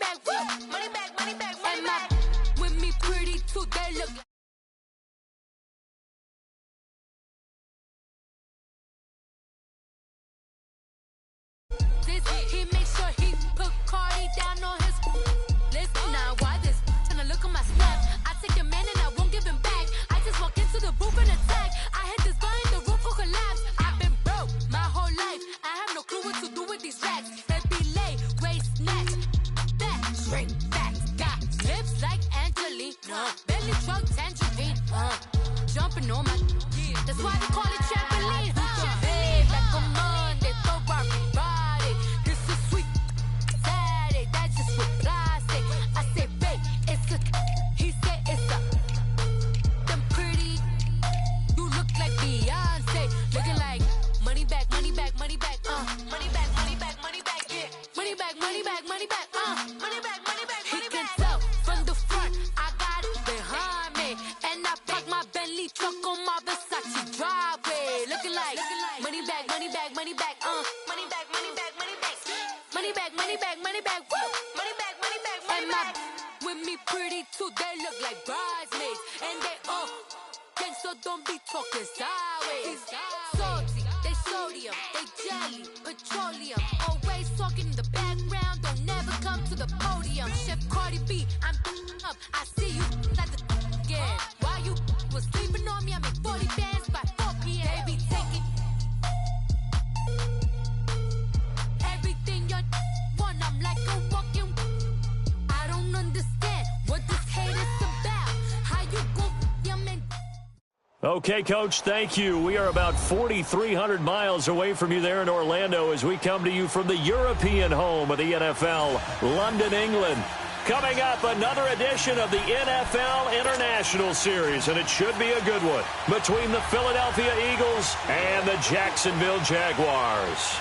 money back, money back, money back, money back. With me pretty too, they look. He makes sure he put Cardi down on his list. Now why this? Tryna look at my snap. I take your man and I won't give him back. I just walk into the booth and attack. I hit this button, the roof will collapse. I've been broke my whole life. I have no clue what to do with these racks. They be late, waist snatch, back, straight back. Got lips like Angelina, belly truck tangerine. Jumping on my, that's why they call it trampoline. Babe, like a Monday, Ferrari body. This is sweet Saturday, that's just with plastic. I say, babe, it's a, he said it's a, them pretty, you look like Beyonce. Looking like money back, money back, money back, money back, money back, money back, yeah. Money back, money back, money back, money back, money back, money back. He can tell from the front, I got it behind me. And I park my Bentley truck on my Versace driveway. Looking like money back, money back, money back, money back, money back, money back, money back, money back, money back, woo. Money back, money back, money back. With me pretty too, they look like bridesmaids. And they all gang, so don't be talking sideways. Salty, they sodium, they jelly, petroleum. Always talking in the background, don't never come to the podium. Chef Cardi B, I'm up, I see you at the again. While you was sleeping on me, I make 40 bands by 4 p.m. They be taking everything you want, I'm like a walking. I don't understand what this hate is about. How you go, your man. Okay, Coach, thank you. We are about 4,300 miles away from you there in Orlando as we come to you from the European home of the NFL, London, England. Coming up, another edition of the NFL International Series, and it should be a good one, between the Philadelphia Eagles and the Jacksonville Jaguars.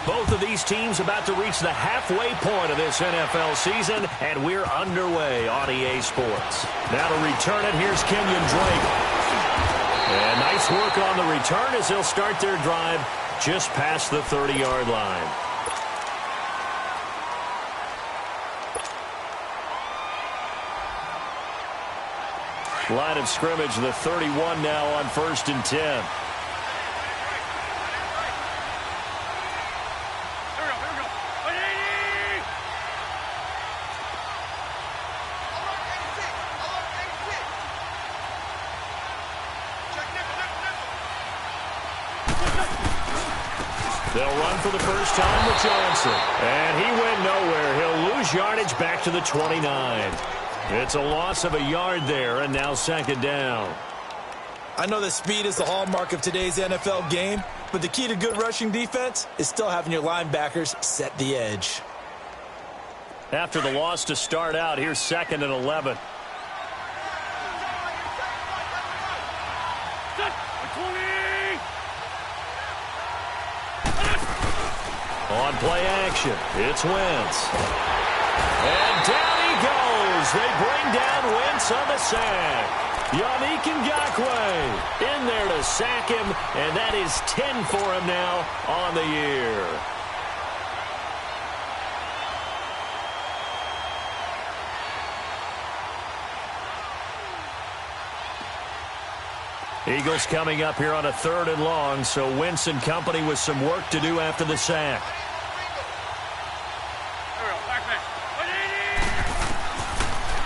Both of these teams about to reach the halfway point of this NFL season, and we're underway on EA Sports. Now to return it, here's Kenyon Drake. And nice work on the return as they'll start their drive just past the 30-yard line. Line of scrimmage, the 31 now on 1st and 10. They'll run for the first time with Johnson. And he went nowhere. He'll lose yardage back to the 29. It's a loss of a yard there, and now 2nd down. I know that speed is the hallmark of today's NFL game, but the key to good rushing defense is still having your linebackers set the edge. After the loss to start out, here's 2nd and 11. On play action, it's Wentz. And down he goes. They bring down Wentz on the sack. Yannick Ngakoue in there to sack him, and that is 10 for him now on the year. Eagles coming up here on a 3rd and long, so Wentz and company with some work to do after the sack.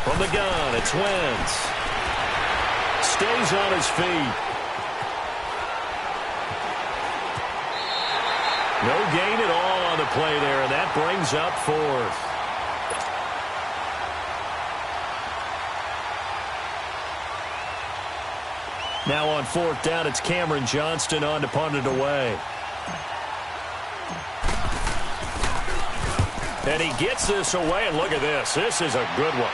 From the gun, it's Wentz. Stays on his feet. No gain at all on the play there, and that brings up 4th. Now on 4th down, it's Cameron Johnston on to punt it away. And he gets this away, and look at this. This is a good one.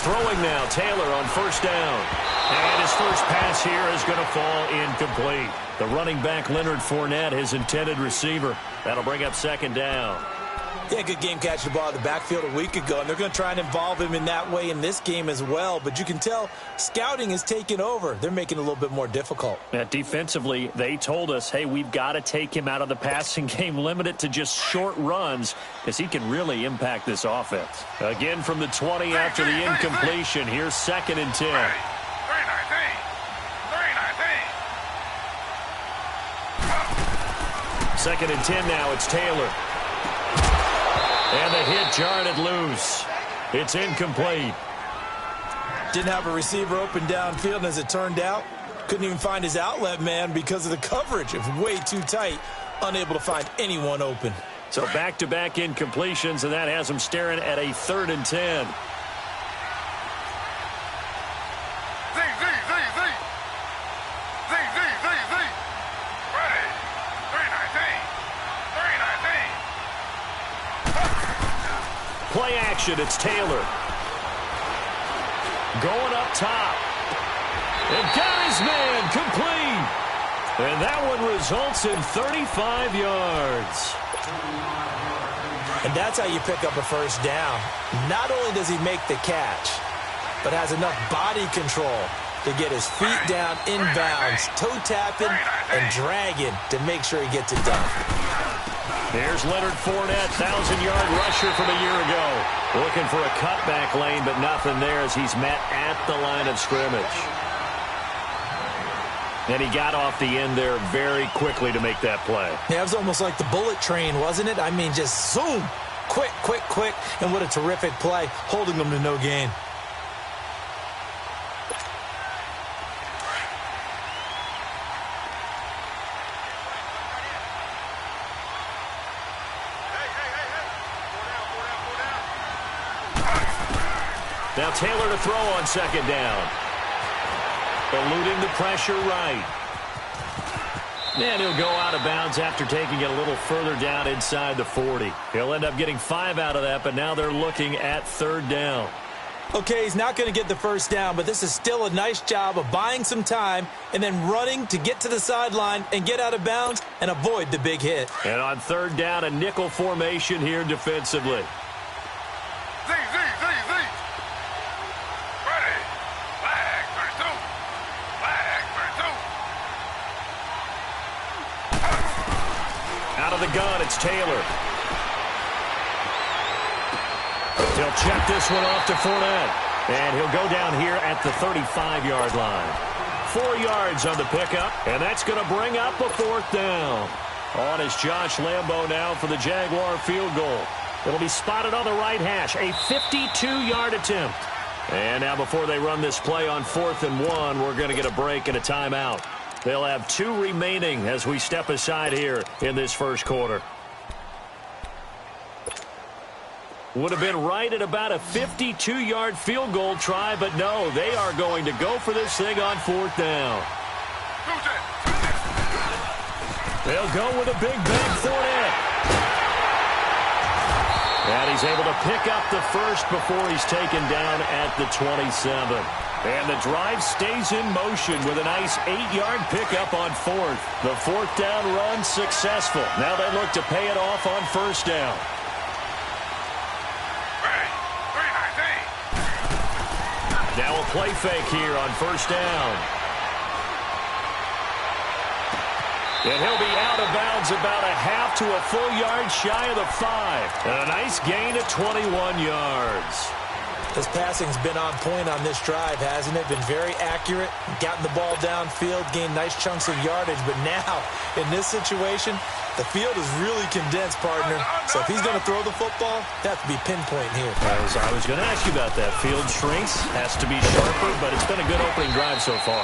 Throwing now, Taylor on first down. And his first pass here is going to fall incomplete. The running back, Leonard Fournette, his intended receiver. That'll bring up second down. Yeah, good game catching the ball in the backfield a week ago, and they're going to try and involve him in that way in this game as well. But you can tell scouting is taking over. They're making it a little bit more difficult. Defensively, they told us, hey, we've got to take him out of the passing game, limit it to just short runs, because he can really impact this offense. Again from the 20 after the incompletion. Here's 2nd and 10. Second and 10 now. It's Taylor. And the hit jarred it loose. It's incomplete. Didn't have a receiver open downfield, and as it turned out, couldn't even find his outlet man because of the coverage. It was way too tight, unable to find anyone open. So back-to-back incompletions, and that has him staring at a 3rd and 10. Play action, it's Taylor. Going up top. And got his man complete. And that one results in 35 yards. And that's how you pick up a first down. Not only does he make the catch, but has enough body control to get his feet down inbounds, toe tapping and dragging to make sure he gets it done. Here's Leonard Fournette, 1,000-yard rusher from a year ago. Looking for a cutback lane, but nothing there as he's met at the line of scrimmage. And he got off the end there very quickly to make that play. Yeah, it was almost like the bullet train, wasn't it? I mean, just zoom. Quick, quick, quick. And what a terrific play, holding them to no gain. Now Taylor to throw on 2nd down. Eluding the pressure right. And he'll go out of bounds after taking it a little further down inside the 40. He'll end up getting 5 out of that, but now they're looking at 3rd down. Okay, he's not going to get the first down, but this is still a nice job of buying some time and then running to get to the sideline and get out of bounds and avoid the big hit. And on 3rd down, a nickel formation here defensively. Out of the gun, it's Taylor. He'll check this one off to Fournette. And he'll go down here at the 35-yard line. 4 yards on the pickup, and that's going to bring up a 4th down. On is Josh Lambo now for the Jaguar field goal. It'll be spotted on the right hash, a 52-yard attempt. And now before they run this play on 4th and 1, we're going to get a break and a timeout. They'll have 2 remaining as we step aside here in this first quarter. Would have been right at about a 52-yard field goal try, but no, they are going to go for this thing on 4th down. They'll go with a big bang Fournette. And he's able to pick up the first before he's taken down at the 27. And the drive stays in motion with a nice 8-yard pickup on 4th. The 4th down run successful. Now they look to pay it off on 1st down. Now a play fake here on 1st down. And he'll be out of bounds about a half to a full yard shy of the 5. And a nice gain of 21 yards. This passing's been on point on this drive, hasn't it? Been very accurate, gotten the ball downfield, gained nice chunks of yardage. But now, in this situation, the field is really condensed, partner. So if he's going to throw the football, that has to be pinpoint here. I was going to ask you about that. Field shrinks, has to be sharper, but it's been a good opening drive so far.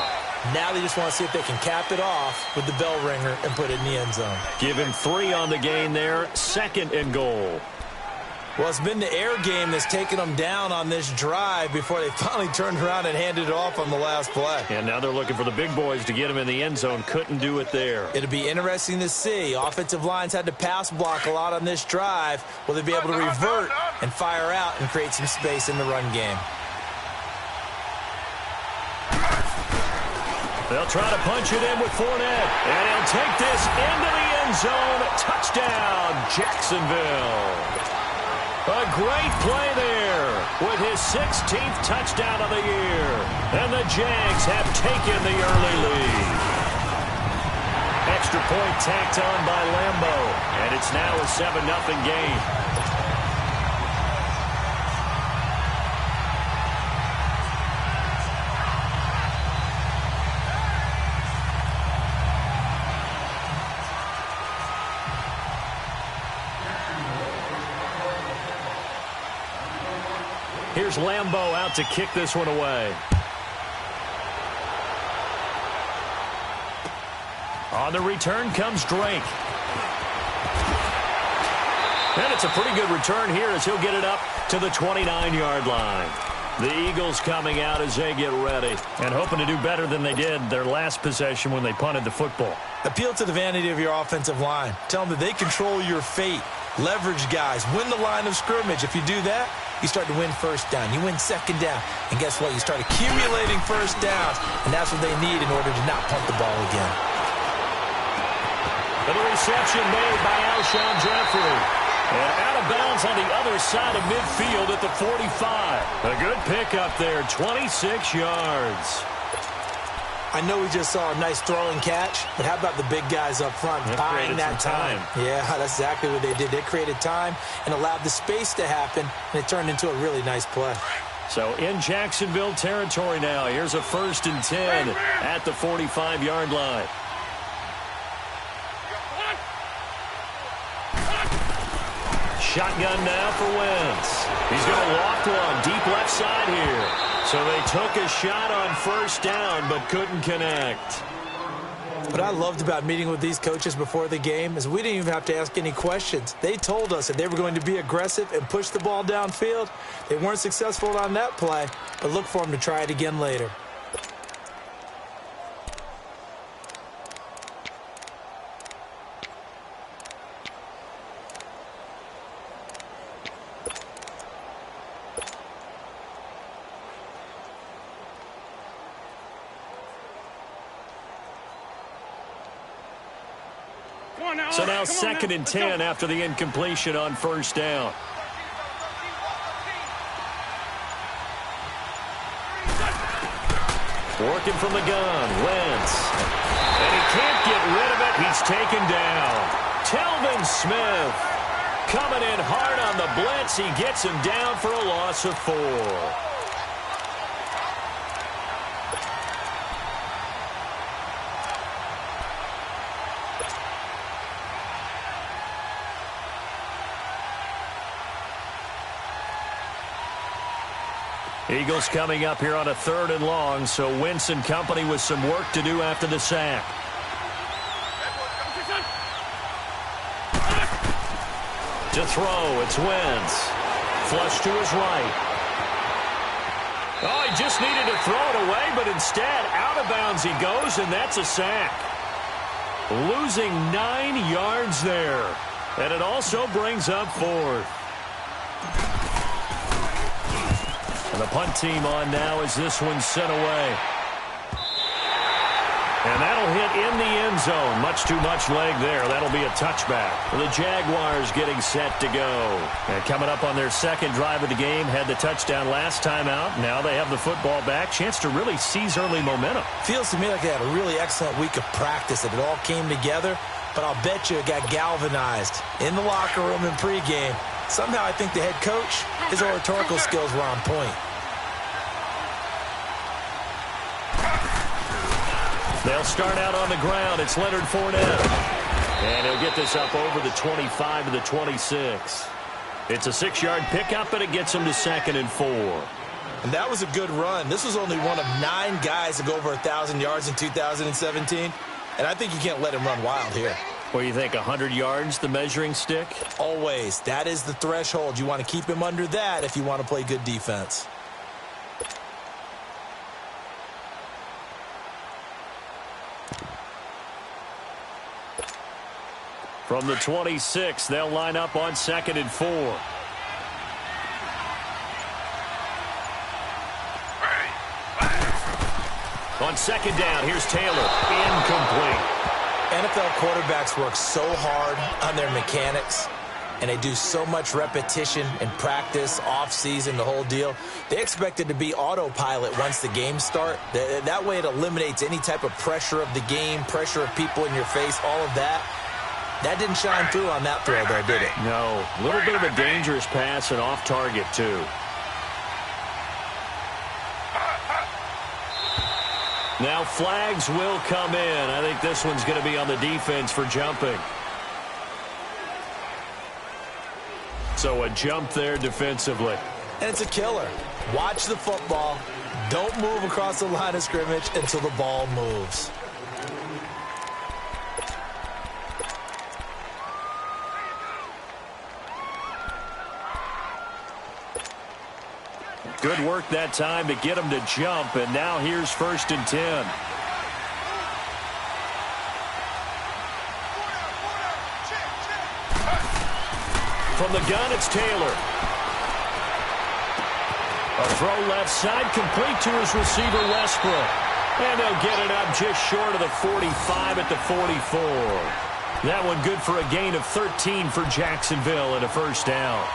Now they just want to see if they can cap it off with the bell ringer and put it in the end zone. Give him 3 on the gain there, 2nd and goal. Well, it's been the air game that's taken them down on this drive before they finally turned around and handed it off on the last play. And now they're looking for the big boys to get him in the end zone. Couldn't do it there. It'll be interesting to see. Offensive lines had to pass block a lot on this drive. Will they be able to revert and fire out and create some space in the run game? They'll try to punch it in with Fournette. And he'll take this into the end zone. Touchdown, Jacksonville. A great play there with his 16th touchdown of the year. And the Jags have taken the early lead. Extra point tacked on by Lambo. And it's now a 7-0 game. Here's Lambo out to kick this one away. On the return comes Drake. And it's a pretty good return here as he'll get it up to the 29-yard line. The Eagles coming out as they get ready and hoping to do better than they did their last possession when they punted the football. Appeal to the vanity of your offensive line. Tell them that they control your fate. Leverage guys. Win the line of scrimmage. If you do that, you start to win first down. You win second down. And guess what? You start accumulating first downs. And that's what they need in order to not punt the ball again. And the reception made by Alshon Jeffrey. And out of bounds on the other side of midfield at the 45. A good pickup there, 26 yards. I know we just saw a nice throwing catch, but how about the big guys up front buying that time? Yeah, that's exactly what they did. They created time and allowed the space to happen, and it turned into a really nice play. So in Jacksonville territory now, here's a 1st and 10 at the 45-yard line. Shotgun now for Wentz. He's going to walk one deep left side here. So they took a shot on first down but couldn't connect. What I loved about meeting with these coaches before the game is we didn't even have to ask any questions. They told us that they were going to be aggressive and push the ball downfield. They weren't successful on that play, but look for them to try it again later. So now 2nd and 10 after the incompletion on first down. Working from the gun, Wentz. And he can't get rid of it. He's taken down. Telvin Smith coming in hard on the blitz. He gets him down for a loss of 4. Eagles coming up here on a 3rd and long, so Wentz and company with some work to do after the sack. To throw, it's Wentz. Flush to his right. Oh, he just needed to throw it away, but instead, out of bounds he goes, and that's a sack. Losing 9 yards there. And it also brings up 4th. And the punt team on now as this one's sent away. And that'll hit in the end zone. Much too much leg there. That'll be a touchback. The Jaguars getting set to go. And coming up on their 2nd drive of the game. Had the touchdown last time out. Now they have the football back. Chance to really seize early momentum. Feels to me like they had a really excellent week of practice. That it all came together. But I'll bet you it got galvanized in the locker room in pregame. Somehow I think the head coach, his oratorical skills were on point. They'll start out on the ground. It's Leonard Fournette. And he'll get this up over the 25 to the 26. It's a 6-yard pickup, but it gets him to 2nd and 4. And that was a good run. This was only one of 9 guys to go over 1,000 yards in 2017. And I think you can't let him run wild here. What do you think, 100 yards, the measuring stick? Always. That is the threshold. You want to keep him under that if you want to play good defense. From the 26, they'll line up on 2nd and 4. On second down. Here's Taylor. Incomplete. NFL quarterbacks work so hard on their mechanics, and they do so much repetition and practice, off-season, the whole deal. They expect it to be autopilot once the games start. That way it eliminates any type of pressure of the game, pressure of people in your face, all of that. That didn't shine through on that throw, though, did it? No. A little bit of a dangerous pass and off target, too. Now flags will come in. I think this one's going to be on the defense for jumping. So a jump there defensively. And it's a killer. Watch the football. Don't move across the line of scrimmage until the ball moves. Good work that time to get him to jump, and now here's 1st and 10. From the gun, it's Taylor. A throw left side, complete to his receiver, Westbrook. And they'll get it up just short of the 45 at the 44. That one good for a gain of 13 for Jacksonville and a first down.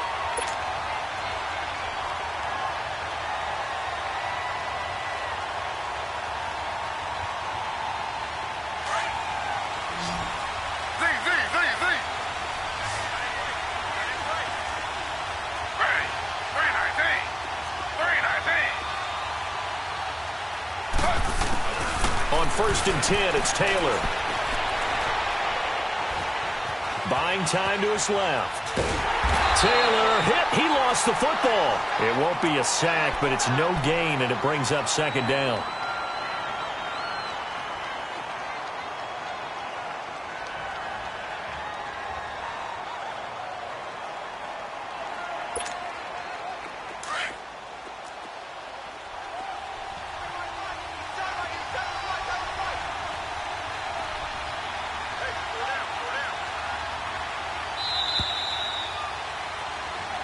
On 1st and 10, it's Taylor. Buying time to his left. Taylor hit. He lost the football. It won't be a sack, but it's no gain, and it brings up 2nd down.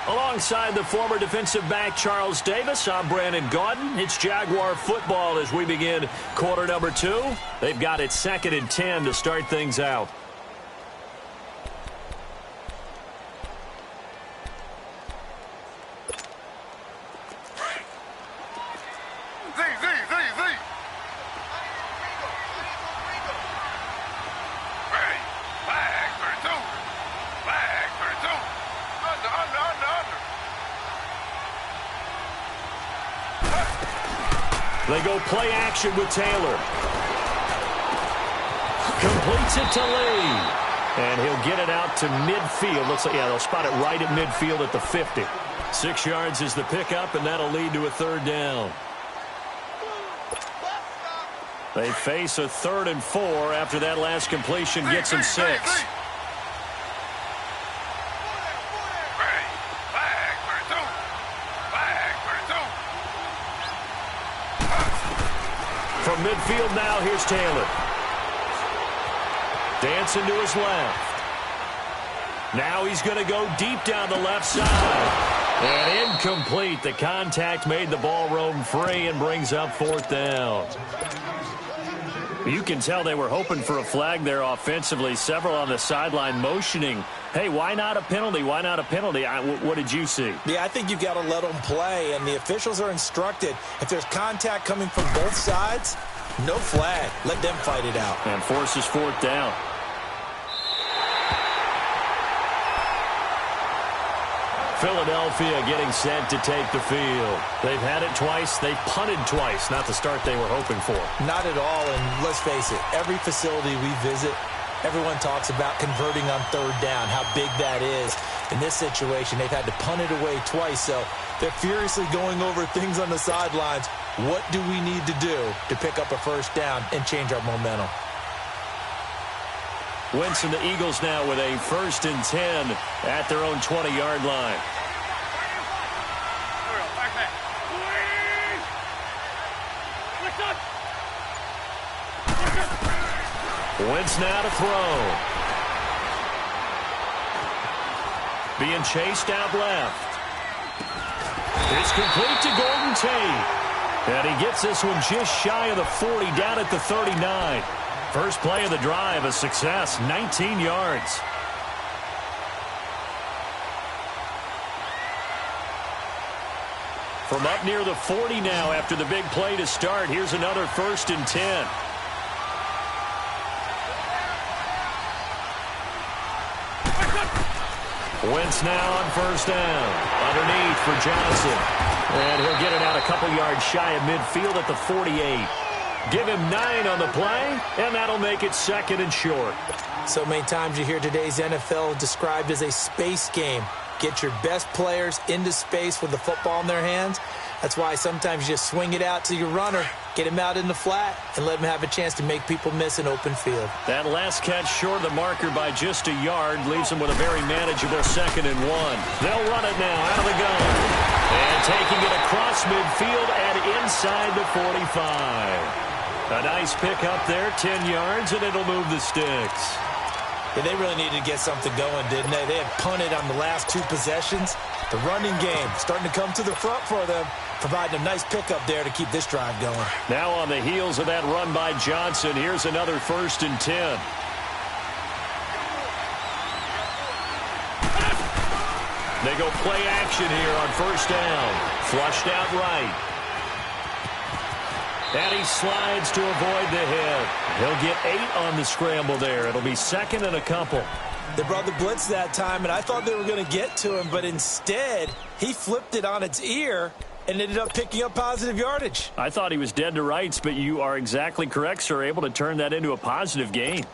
Alongside the former defensive back Charles Davis, I'm Brandon Gaudin. It's Jaguar football as we begin quarter number 2. They've got it 2nd and 10 to start things out. They go play action with Taylor. Completes it to Lee. And he'll get it out to midfield. Looks like, yeah, they'll spot it right at midfield at the 50. 6 yards is the pickup, and that'll lead to a 3rd down. They face a 3rd and 4 after that last completion gets them 6. From midfield now, here's Taylor. Dancing to his left. Now he's going to go deep down the left side. And incomplete. The contact made the ball roam free and brings up 4th down. You can tell they were hoping for a flag there offensively. Several on the sideline motioning. Hey, why not a penalty? Why not a penalty? What did you see? Yeah, I think you've got to let them play, and the officials are instructed. If there's contact coming from both sides, no flag. Let them fight it out. And forces 4th down. Philadelphia getting set to take the field. They've had it twice. They've punted twice. Not the start they were hoping for. Not at all, and let's face it, every facility we visit, everyone talks about converting on 3rd down, how big that is. In this situation, they've had to punt it away twice, so they're furiously going over things on the sidelines. What do we need to do to pick up a 1st down and change our momentum? Wentz and the Eagles now with a 1st and 10 at their own 20-yard line. Wentz now to throw. Being chased out left. It's complete to Golden Tate. And he gets this one just shy of the 40, down at the 39. First play of the drive, a success, 19 yards. From up near the 40 now after the big play to start, here's another 1st and 10. Wentz now on 1st down. Underneath for Johnson. And he'll get it out a couple yards shy of midfield at the 48. Give him 9 on the play, and that'll make it 2nd and short. So many times you hear today's NFL described as a space game. Get your best players into space with the football in their hands. That's why sometimes you just swing it out to your runner, get him out in the flat, and let him have a chance to make people miss an open field. That last catch short of the marker by just a yard leaves them with a very manageable 2nd and 1. They'll run it now out of the gun. And taking it across midfield and inside the 45. A nice pick up there, 10 yards, and it'll move the sticks. Yeah, they really needed to get something going, didn't they? They had punted on the last 2 possessions. The running game starting to come to the front for them, providing a nice pickup there to keep this drive going. Now on the heels of that run by Johnson, here's another 1st and 10. They go play action here on 1st down. Flushed out right. And he slides to avoid the hit. He'll get 8 on the scramble there. It'll be 2nd and a couple. They brought the blitz that time, and I thought they were going to get to him, but instead, he flipped it on its ear and ended up picking up positive yardage. I thought he was dead to rights, but you are exactly correct, sir. Able to turn that into a positive gain.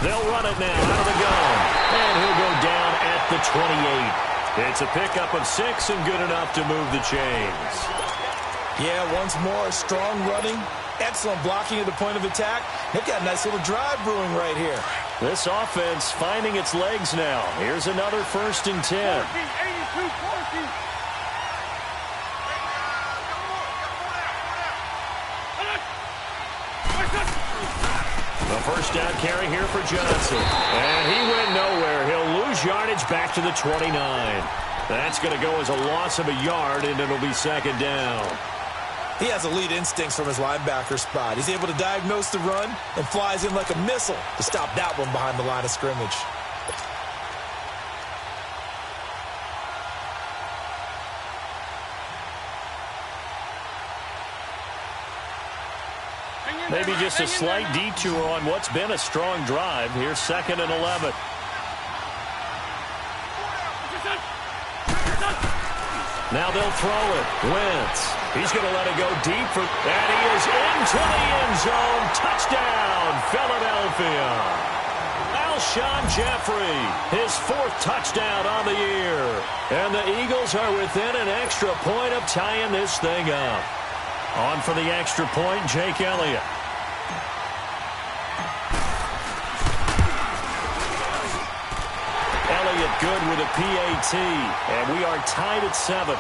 They'll run it now out of the gun. And he'll go down at the 28. It's a pickup of 6 and good enough to move the chains. Yeah, once more, strong running, excellent blocking at the point of attack. They've got a nice little drive brewing right here. This offense finding its legs now. Here's another 1st and 10. The 1st down carry here for Johnson. And he went nowhere. He'll lose yardage back to the 29. That's going to go as a loss of a yard, and it'll be 2nd down. He has elite instincts from his linebacker spot. He's able to diagnose the run and flies in like a missile to stop that one behind the line of scrimmage. Maybe just a slight detour on what's been a strong drive. Here's 2nd and 11. Now they'll throw it. Wentz. He's going to let it go deep. And he is into the end zone. Touchdown, Philadelphia. Alshon Jeffrey, his 4th touchdown on the year. And the Eagles are within an extra point of tying this thing up. On for the extra point, Jake Elliott. Elliott good with a PAT, and we are tied at 7.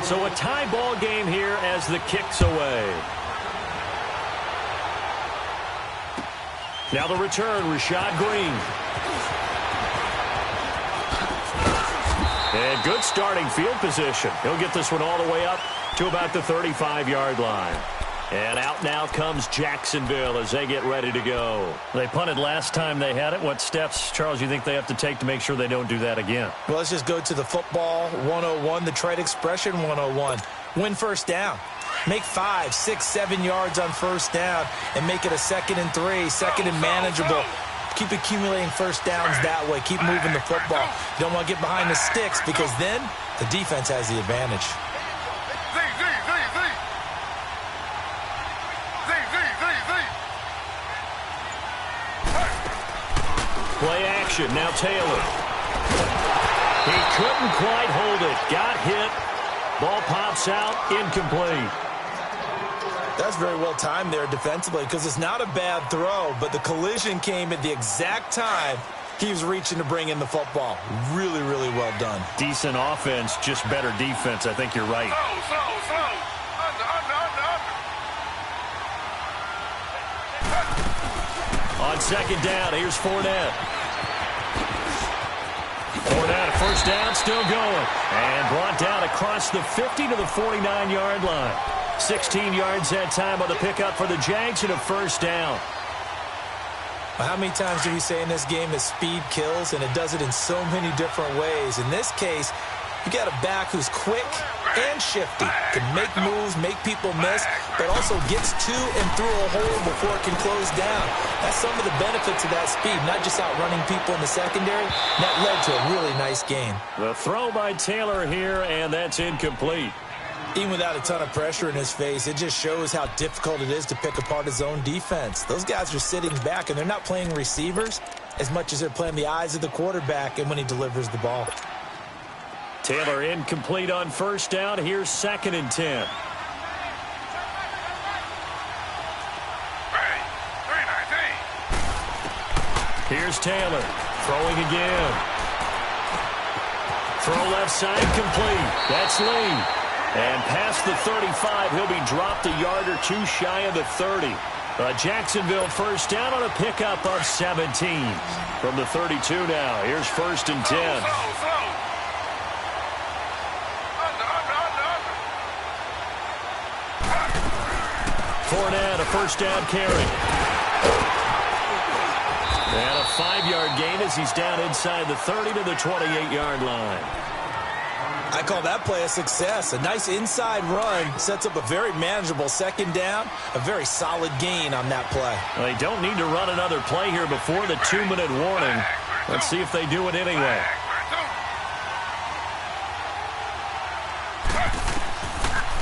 So a tie ball game here as the kick's away. Now the return, Rashad Green. And good starting field position. He'll get this one all the way up to about the 35-yard line. And out now comes Jacksonville as they get ready to go. They punted last time they had it. What steps, Charles, you think they have to take to make sure they don't do that again? Well, let's just go to the football 101, the trade expression 101. Win 1st down. Make 5, 6, 7 yards on 1st down and make it a 2nd and 3, 2nd and manageable. Keep accumulating 1st downs that way. Keep moving the football. You don't want to get behind the sticks because then the defense has the advantage. Play action. Now Taylor. He couldn't quite hold it. Got hit. Ball pops out. Incomplete. That's very well timed there defensively because it's not a bad throw, but the collision came at the exact time he was reaching to bring in the football. Really, really well done. Decent offense, just better defense. I think you're right. Slow. On second down, here's Fournette. Fournette, a first down, still going. And brought down across the 50 to the 49-yard line. 16 yards that time on the pickup for the Jags and a first down. How many times do we say in this game that speed kills, and it does it in so many different ways? In this case, you got a back who's quick and shifty, can make moves, make people miss, but also gets to and through a hole before it can close down. That's some of the benefits of that speed, not just outrunning people in the secondary. That led to a really nice gain. The throw by Taylor here, and that's incomplete. Even without a ton of pressure in his face, it just shows how difficult it is to pick apart his own defense. Those guys are sitting back, and they're not playing receivers as much as they're playing the eyes of the quarterback and when he delivers the ball. Taylor incomplete on first down. Here's 2nd and 10. Here's Taylor throwing again. Throw left side complete. That's Lee. And past the 35, he'll be dropped a yard or two shy of the 30. Jacksonville first down on a pickup of 17. From the 32 now, here's 1st and 10. Fournette, a first down carry. And a 5-yard gain as he's down inside the 30 to the 28-yard line. I call that play a success. A nice inside run sets up a very manageable second down. A very solid gain on that play. They don't need to run another play here before the 2-minute warning. Let's see if they do it anyway.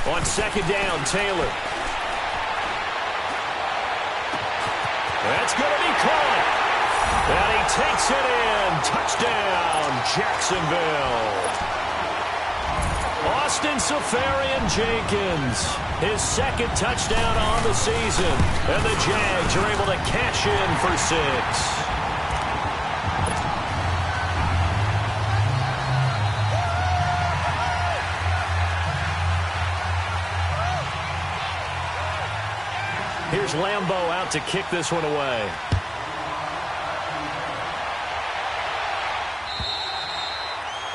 On second down, Taylor. That's going to be caught. And he takes it in. Touchdown, Jacksonville. Austin Seferian-Jenkins, his 2nd touchdown on the season. And the Jags are able to cash in for 6. Here's Lambeau out to kick this one away.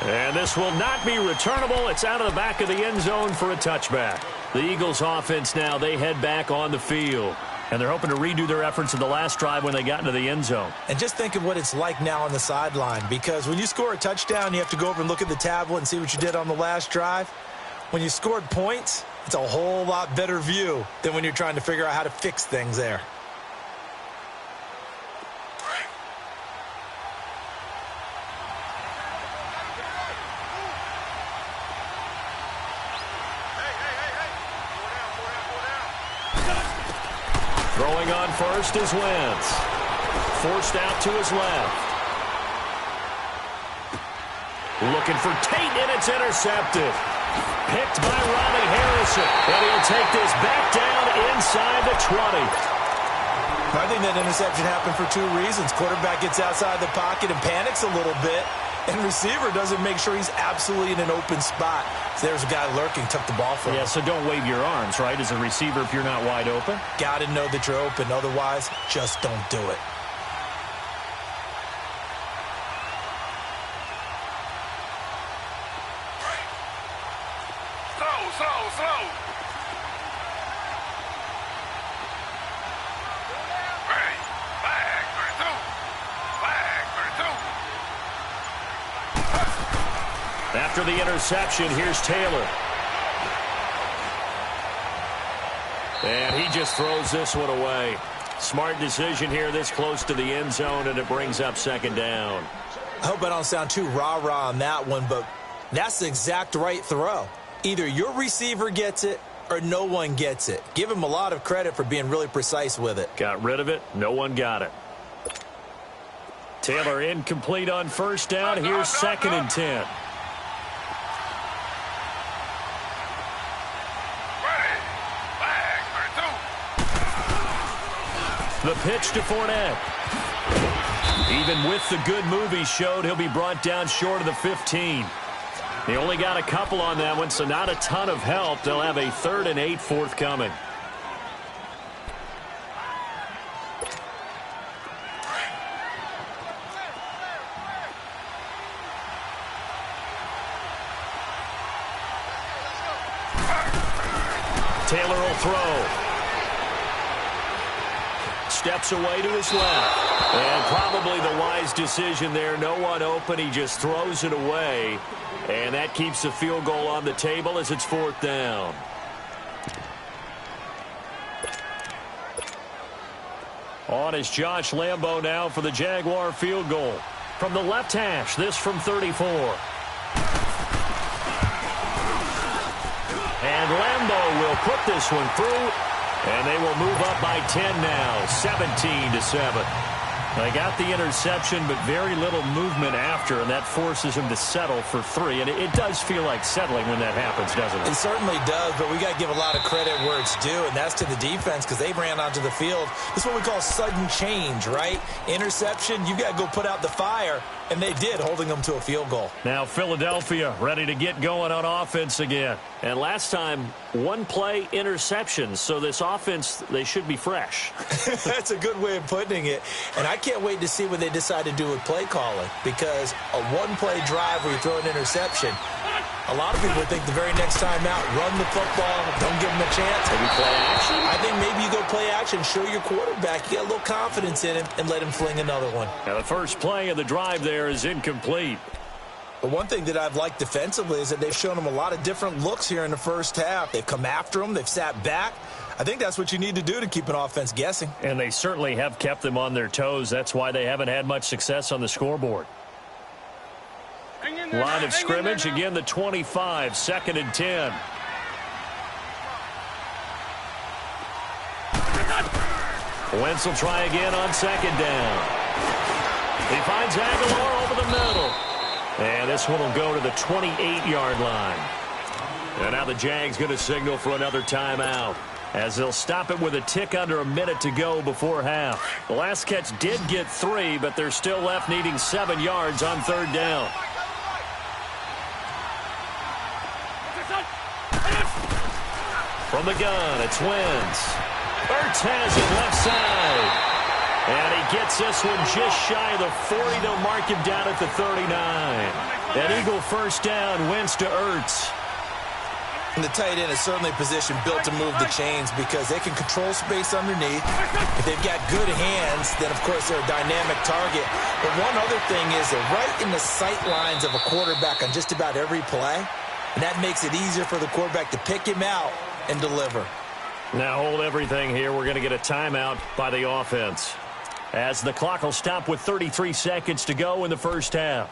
And this will not be returnable. It's out of the back of the end zone for a touchback. The Eagles offense now, they head back on the field. And they're hoping to redo their efforts in the last drive when they got into the end zone. And just think of what it's like now on the sideline. Because when you score a touchdown, you have to go over and look at the tablet and see what you did on the last drive. When you scored points, it's a whole lot better view than when you're trying to figure out how to fix things there. Throwing on first is Wentz. Forced out to his left. Looking for Tate, and it's intercepted. Picked by Ronnie Harrison. And he'll take this back down inside the 20. I think that interception happened for 2 reasons. Quarterback gets outside the pocket and panics a little bit. And receiver doesn't make sure he's absolutely in an open spot. So there's a guy lurking, took the ball from him. Yeah, so don't wave your arms, right, as a receiver if you're not wide open. Got to know that you're open. Otherwise, just don't do it. Slow. Flag for 2. After the interception, here's Taylor. And he just throws this one away. Smart decision here this close to the end zone, and it brings up 2nd down. I hope I don't sound too rah-rah on that one, but that's the exact right throw. Either your receiver gets it or no one gets it. Give him a lot of credit for being really precise with it. Got rid of it. No one got it. Taylor incomplete on first down. Here's 2nd and 10. Ready. Flag. 32. The pitch to Fournette. Even with the good move he showed, he'll be brought down short of the 15. He only got a couple on that one, so not a ton of help. They'll have a 3rd and 8 forthcoming. Taylor will throw. Steps away to his left. And probably the wise decision there. No one open. He just throws it away. And that keeps the field goal on the table as it's 4th down. On is Josh Lambo now for the Jaguar field goal. From the left hash, this from 34. And Lambo will put this one through, and they will move up by 10 now, 17-7. They got the interception, but very little movement after, and that forces him to settle for 3. And it does feel like settling when that happens, doesn't it? It certainly does, but we got to give a lot of credit where it's due, and that's to the defense because they ran onto the field. This is what we call sudden change, right? Interception, you got to go put out the fire, and they did, holding them to a field goal. Now Philadelphia ready to get going on offense again. And last time, 1-play interception, so this offense, they should be fresh. That's a good way of putting it. And I can't wait to see what they decide to do with play calling, because a 1-play drive where you throw an interception, a lot of people think the very next time out, run the football, don't give them a chance. Maybe play action? I think maybe you go play action, show your quarterback, you get a little confidence in him, and let him fling another one. Now the first play of the drive there is incomplete. But one thing that I've liked defensively is that they've shown him a lot of different looks here in the first half. They've come after him. They've sat back. I think that's what you need to do to keep an offense guessing. And they certainly have kept them on their toes. That's why they haven't had much success on the scoreboard. Line of scrimmage, again the 25, 2nd and 10. Wentz will try again on 2nd down. He finds Aguilar over the middle. And this one will go to the 28-yard line. And now the Jags going to signal for another timeout, as they'll stop it with a tick under a minute to go before half. The last catch did get 3, but they're still left needing 7 yards on 3rd down. From the gun, it's Wentz. Ertz has it left side. And he gets this one just shy of the 40. They'll mark him down at the 39. An Eagle first down, Wentz to Ertz. And the tight end is certainly a position built to move the chains because they can control space underneath. If they've got good hands, then, of course, they're a dynamic target. But one other thing is they're right in the sight lines of a quarterback on just about every play. And that makes it easier for the quarterback to pick him out and deliver. Now hold everything here. We're going to get a timeout by the offense, as the clock will stop with 33 seconds to go in the first half.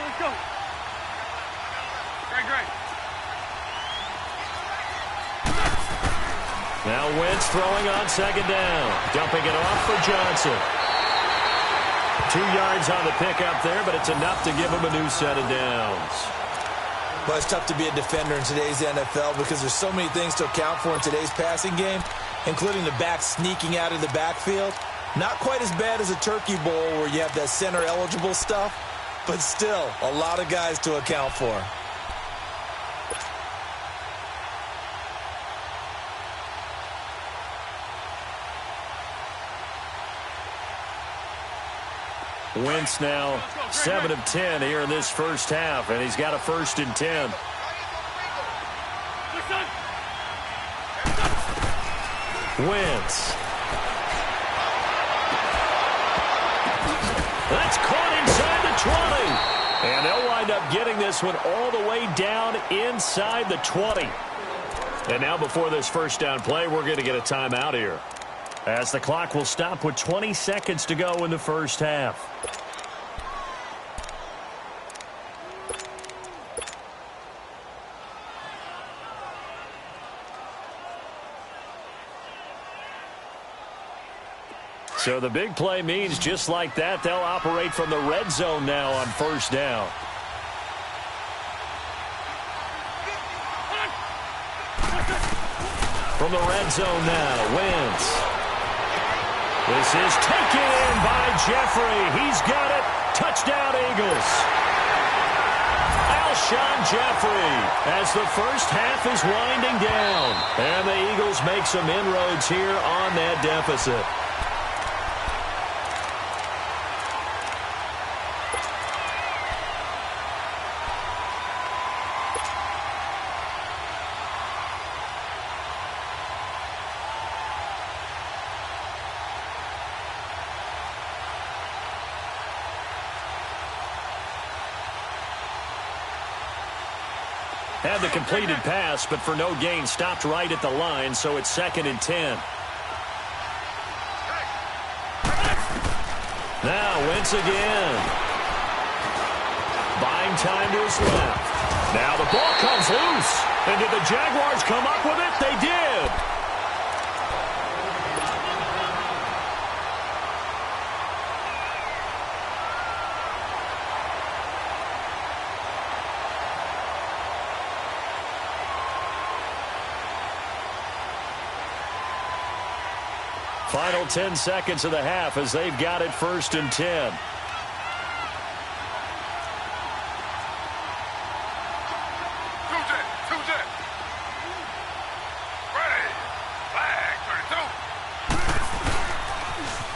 Let's go. Great. Now Wentz throwing on 2nd down. Dumping it off for Johnson. 2 yards on the pickup there, but it's enough to give him a new set of downs. Well, it's tough to be a defender in today's NFL because there's so many things to account for in today's passing game, including the back sneaking out of the backfield. Not quite as bad as a Turkey Bowl where you have that center-eligible stuff, but still a lot of guys to account for. Wentz now 7 of 10 here in this first half, and he's got a 1st and 10. Wentz. That's caught inside the 20. And they'll wind up getting this one all the way down inside the 20. And now before this first down play, we're going to get a timeout here. as the clock will stop with 20 seconds to go in the first half. So the big play means just like that, they'll operate from the red zone now on first down. From the red zone now, Wentz. This is taken in by Jeffrey. He's got it. Touchdown, Eagles. Alshon Jeffrey as the first half is winding down. And the Eagles make some inroads here on that deficit. Had the completed pass, but for no gain, stopped right at the line, so it's 2nd and 10. Now, Wentz again. Buying time to his left. Now the ball comes loose. And did the Jaguars come up with it? They did. Final 10 seconds of the half as they've got it 1st and 10.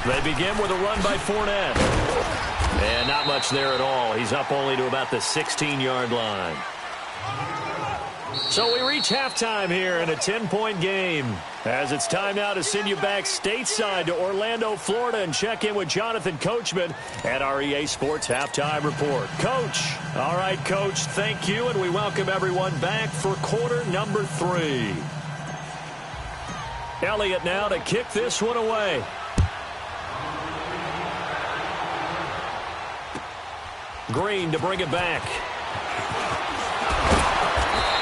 They begin with a run by Fournette. And not much there at all. He's up only to about the 16-yard line. So we reach halftime here in a 10-point game. As it's time now to send you back stateside to Orlando, Florida, and check in with Jonathan Coachman at our EA Sports Halftime Report. Coach. All right, Coach, thank you, and we welcome everyone back for quarter number 3. Elliott now to kick this one away. Green to bring it back.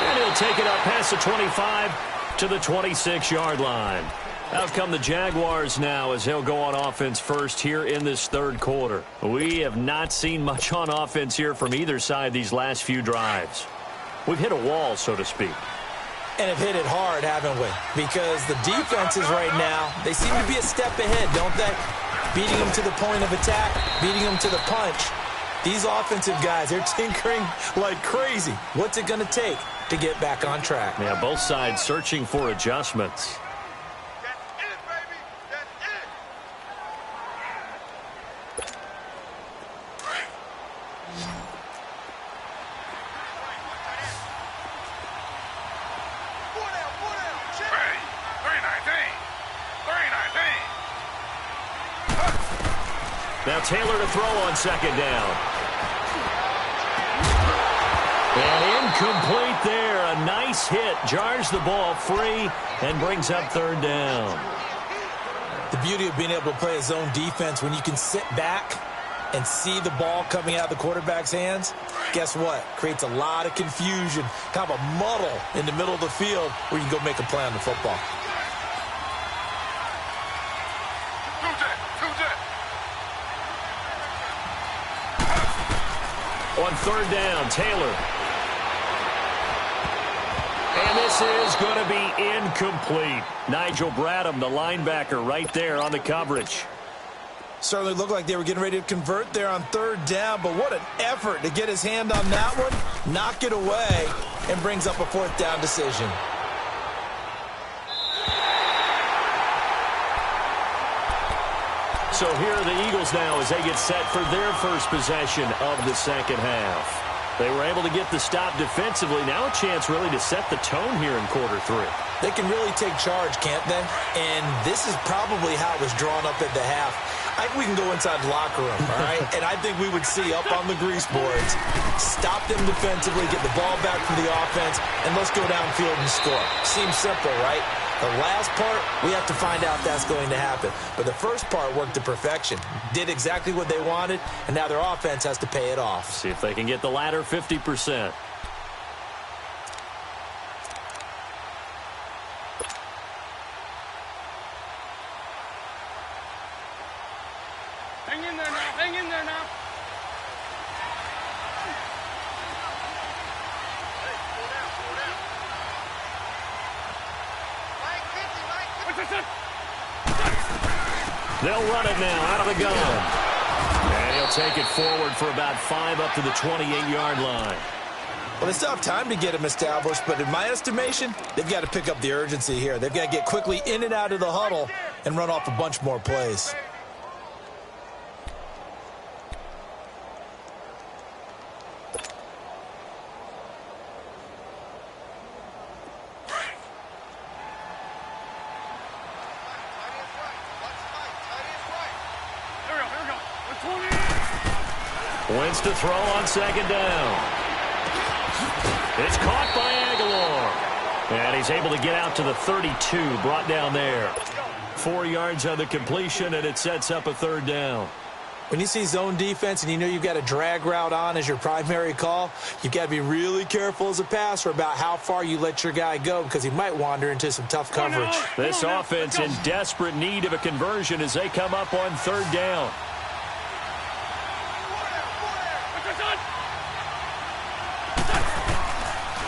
And he'll take it up past the 25 to the 26-yard line. Out come the Jaguars now as he'll go on offense first here in this third quarter. We have not seen much on offense here from either side these last few drives. We've hit a wall, so to speak. And have hit it hard, haven't we? Because the defenses right now, they seem to be a step ahead, don't they? Beating them to the point of attack, beating them to the punch. These offensive guys, they're tinkering like crazy. What's it going to take to get back on track? Yeah, both sides searching for adjustments. That's it, baby. That's it. Ready. 319. Now Taylor to throw on second down. And incomplete there. A nice hit. Jars the ball free and brings up third down. The beauty of being able to play a zone defense when you can sit back and see the ball coming out of the quarterback's hands, guess what? Creates a lot of confusion, kind of a muddle in the middle of the field where you can go make a play on the football. On third down, Taylor. And this is going to be incomplete. Nigel Bradham, the linebacker, right there on the coverage. Certainly looked like they were getting ready to convert there on third down, but what an effort to get his hand on that one, knock it away, and brings up a fourth down decision. So here are the Eagles now as they get set for their first possession of the second half. They were able to get the stop defensively. Now a chance really to set the tone here in quarter 3. They can really take charge, can't they? And this is probably how it was drawn up at the half. I think we can go inside the locker room, all right? And I think we would see up on the grease boards, stop them defensively, get the ball back from the offense, and let's go downfield and score. Seems simple, right? The last part, we have to find out if that's going to happen. But the first part worked to perfection. Did exactly what they wanted, and now their offense has to pay it off. See if they can get the latter 50%. Hang in there now. Hang in there now. Hey, slow down, slow down. Mike, 50, Mike, 50. What's this? They'll run it now out of the gun. And he'll take it forward for about 5 up to the 28-yard line. Well, they still have time to get him established, but in my estimation, they've got to pick up the urgency here. They've got to get quickly in and out of the huddle and run off a bunch more plays. Wentz to throw on second down. It's caught by Aguilar. And he's able to get out to the 32, brought down there. 4 yards on the completion, and it sets up a third down. When you see zone defense and you know you've got a drag route on as your primary call, you've got to be really careful as a passer about how far you let your guy go because he might wander into some tough coverage. This offense in desperate need of a conversion as they come up on third down.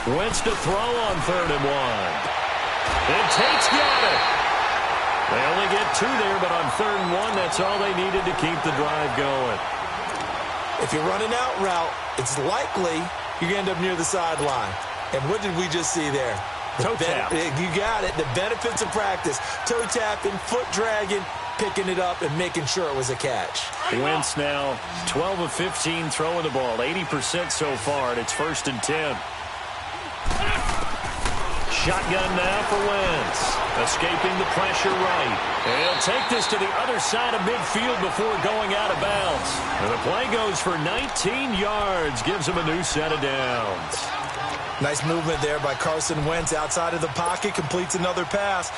Wentz to throw on 3rd and 1. And Tate's got it. They only get 2 there, but on 3rd and 1, that's all they needed to keep the drive going. If you run an out route, it's likely you're going to end up near the sideline. And what did we just see there? Toe tap. You got it. The benefits of practice. Toe tapping, foot dragging, picking it up, and making sure it was a catch. Wentz now 12 of 15 throwing the ball, 80% so far, and it's 1st and 10. Shotgun now for Wentz. Escaping the pressure right. And he'll take this to the other side of midfield before going out of bounds. And the play goes for 19 yards. Gives him a new set of downs. Nice movement there by Carson Wentz outside of the pocket. Completes another pass.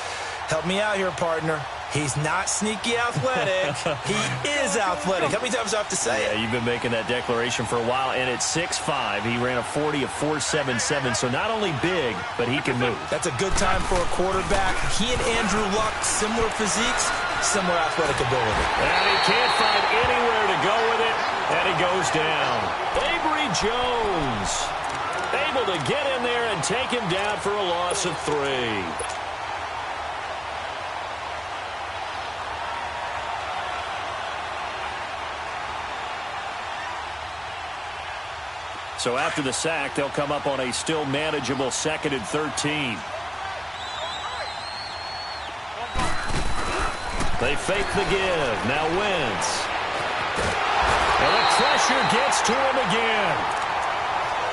Help me out here, partner. He's not sneaky athletic. He is athletic. How many times do I have to say it? Yeah, you've been making that declaration for a while. And at 6'5", he ran a 40 of 4.77. So not only big, but he can move. That's a good time for a quarterback. He and Andrew Luck, similar physiques, similar athletic ability. And he can't find anywhere to go with it. And he goes down. Avery Jones able to get in there and take him down for a loss of 3. So after the sack, they'll come up on a still manageable 2nd and 13. They fake the give. Now Wentz. And the pressure gets to him again.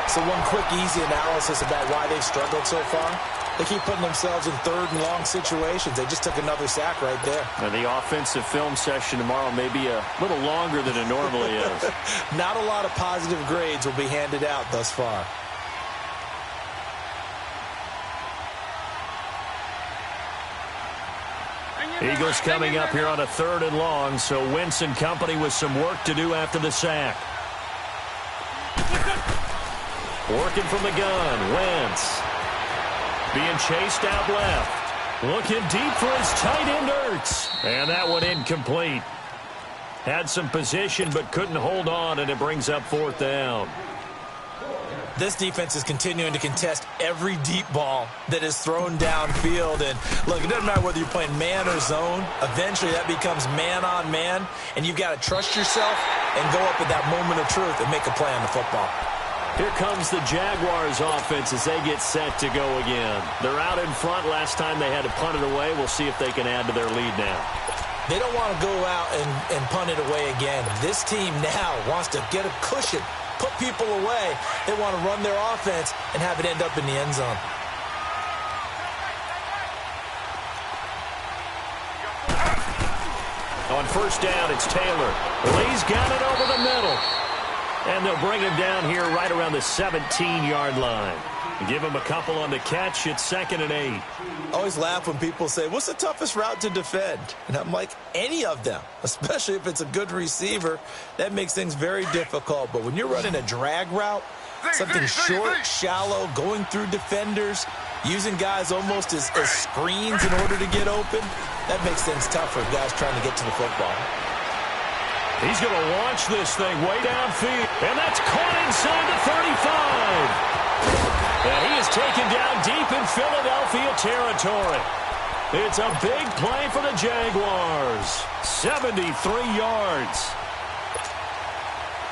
So one quick, easy analysis about why they've struggled so far. They keep putting themselves in 3rd and long situations. They just took another sack right there. And the offensive film session tomorrow may be a little longer than it normally is. Not a lot of positive grades will be handed out thus far. Eagles coming up here on a 3rd and long, so Wentz and company with some work to do after the sack. Working from the gun, Wentz. Being chased out left. Looking deep for his tight end, Ertz. And that one incomplete. Had some position but couldn't hold on, and it brings up 4th down. This defense is continuing to contest every deep ball that is thrown downfield. And look, it doesn't matter whether you're playing man or zone. Eventually that becomes man on man, and you've got to trust yourself and go up at that moment of truth and make a play on the football. Here comes the Jaguars offense as they get set to go again. They're out in front. Last time they had to punt it away. We'll see if they can add to their lead now. They don't want to go out and punt it away again. This team now wants to get a cushion, put people away. They want to run their offense and have it end up in the end zone. On 1st down, it's Taylor. Lee's got it over the middle. And they'll bring him down here right around the 17-yard line. Give him a couple on the catch. It's 2nd and 8. I always laugh when people say, what's the toughest route to defend? And I'm like, any of them, especially if it's a good receiver. That makes things very difficult. But when you're running a drag route, something short, shallow, going through defenders, using guys almost as screens in order to get open, that makes things tough for guys trying to get to the football. He's going to launch this thing way downfield. And that's caught inside the 35. And he is taken down deep in Philadelphia territory. It's a big play for the Jaguars. 73 yards.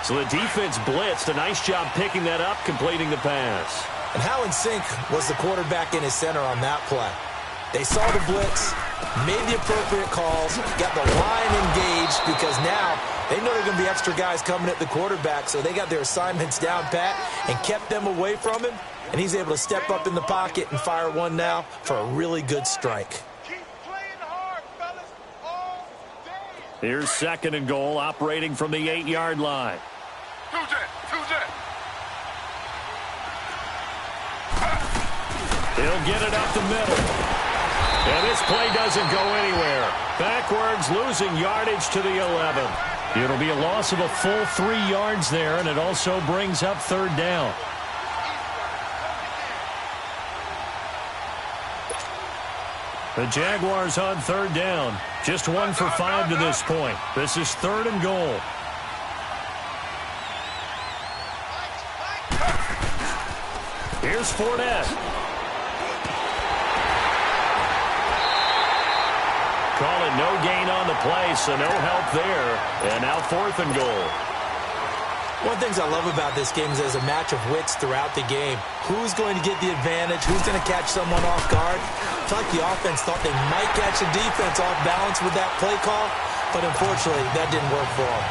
So the defense blitzed. A nice job picking that up, completing the pass. And how in sync was the quarterback in his center on that play? They saw the blitz, made the appropriate calls, got the line engaged because now they know there are going to be extra guys coming at the quarterback, so they got their assignments down pat and kept them away from him, and he's able to step up in the pocket and fire one now for a really good strike. Keep playing hard, fellas, all day. Here's 2nd and goal, operating from the 8-yard line. Who's that? He'll get it up the middle. And this play doesn't go anywhere. Backwards, losing yardage to the 11. It'll be a loss of a full 3 yards there, and it also brings up 3rd down. The Jaguars on 3rd down. Just 1 for 5 to this point. This is 3rd and goal. Here's Fournette. Call it no gain on the play, so no help there. And now 4th and goal. One of the things I love about this game is there's a match of wits throughout the game. Who's going to get the advantage? Who's going to catch someone off guard? I feel like the offense thought they might catch the defense off balance with that play call, but unfortunately, that didn't work for them.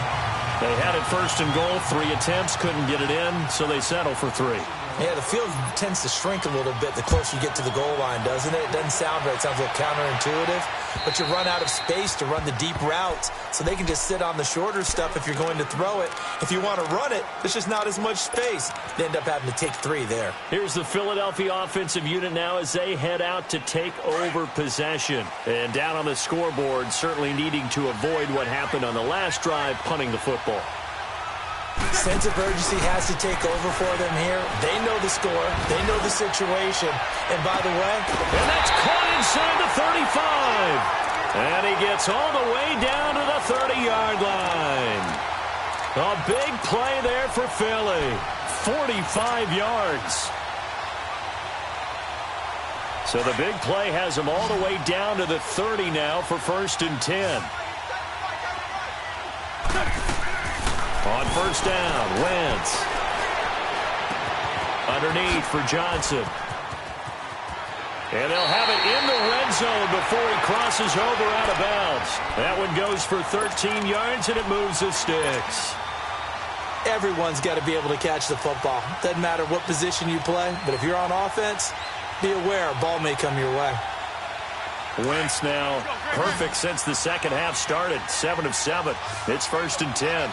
They had it 1st and goal, 3 attempts, couldn't get it in, so they settle for 3. Yeah, the field tends to shrink a little bit the closer you get to the goal line, doesn't it? It doesn't sound right. It sounds a little counterintuitive. But you run out of space to run the deep routes, so they can just sit on the shorter stuff if you're going to throw it. If you want to run it, there's just not as much space. They end up having to take 3 there. Here's the Philadelphia offensive unit now as they head out to take over possession. And down on the scoreboard, certainly needing to avoid what happened on the last drive, punting the football. Sense of urgency has to take over for them here. They know the score. They know the situation. And by the way, and that's caught inside the 35. And he gets all the way down to the 30-yard line. A big play there for Philly. 45 yards. So the big play has him all the way down to the 30 now for 1st and 10. On 1st down, Wentz. Underneath for Johnson. And they'll have it in the red zone before he crosses over out of bounds. That one goes for 13 yards, and it moves the sticks. Everyone's got to be able to catch the football. Doesn't matter what position you play, but if you're on offense, be aware a ball may come your way. Wentz now perfect since the second half started. 7 of 7. It's 1st and 10.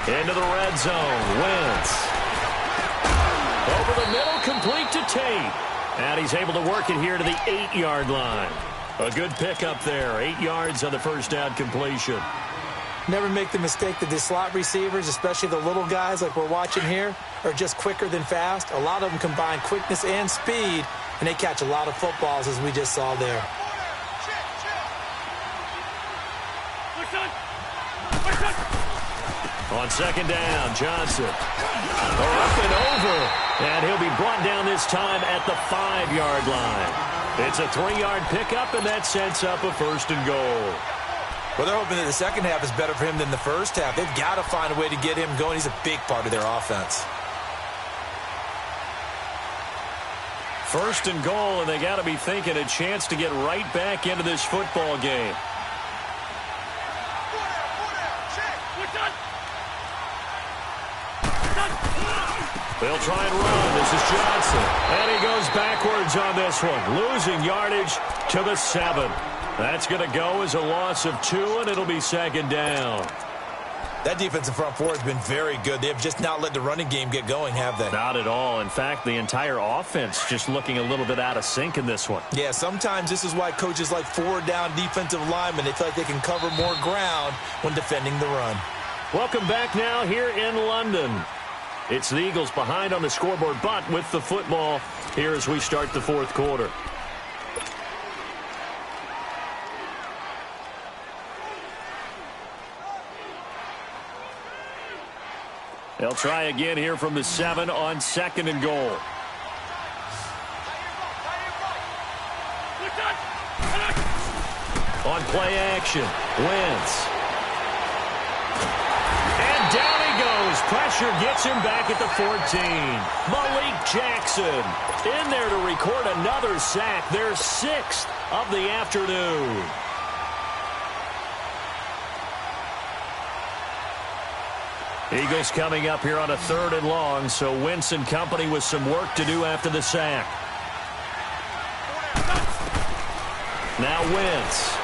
Into the red zone. Wentz. Over the middle, complete to Tate. And he's able to work it here to the 8-yard line. A good pickup there. 8 yards on the 1st down completion. Never make the mistake that the slot receivers, especially the little guys like we're watching here, are just quicker than fast. A lot of them combine quickness and speed, and they catch a lot of footballs, as we just saw there. On 2nd down, Johnson. Up and over. And he'll be brought down this time at the 5-yard line. It's a 3-yard pickup, and that sets up a 1st and goal. Well, they're hoping that the second half is better for him than the first half. They've got to find a way to get him going. He's a big part of their offense. 1st and goal, and they got to be thinking a chance to get right back into this football game. They'll try and run. This is Johnson. And he goes backwards on this one, losing yardage to the 7. That's going to go as a loss of 2, and it'll be 2nd down. That defensive front four has been very good. They have just not let the running game get going, have they? Not at all. In fact, the entire offense just looking a little bit out of sync in this one. Yeah, sometimes this is why coaches like four-down defensive linemen, they feel like they can cover more ground when defending the run. Welcome back now here in London. It's the Eagles behind on the scoreboard, but with the football here as we start the fourth quarter. They'll try again here from the 7 on 2nd and goal. On play action, Wentz. And down he goes. Pressure gets him back at the 14. Malik Jackson in there to record another sack. Their 6th of the afternoon. Eagles coming up here on a 3rd and long, so Wentz and company with some work to do after the sack. Now Wentz.